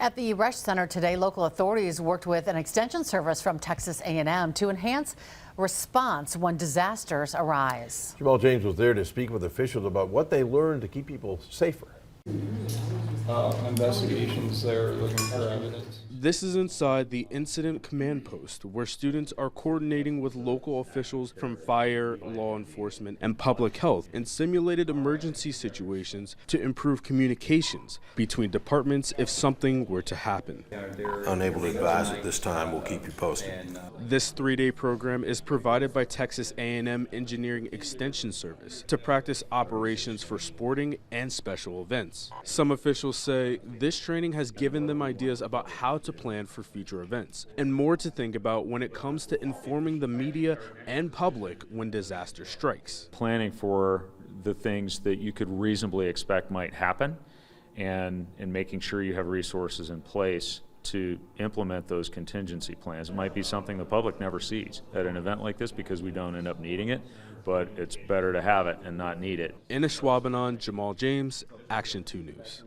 At the Resch Center today, local authorities worked with an extension service from Texas A&M to enhance response when disasters arise. Jamal James was there to speak with officials about what they learned to keep people safer. Investigations there looking for evidence. This is inside the incident command post where students are coordinating with local officials from fire, law enforcement, and public health in simulated emergency situations to improve communications between departments if something were to happen. Unable to advise at this time. We'll keep you posted. This 3-day program is provided by Texas A&M Engineering Extension Service to practice operations for sporting and special events. Some officials say this training has given them ideas about how to plan for future events and more to think about when it comes to informing the media and public when disaster strikes. Planning for the things that you could reasonably expect might happen and making sure you have resources in place to implement those contingency plans. It might be something the public never sees at an event like this because we don't end up needing it, but it's better to have it and not need it. In Ashwaubenon, Jamal James, Action 2 News.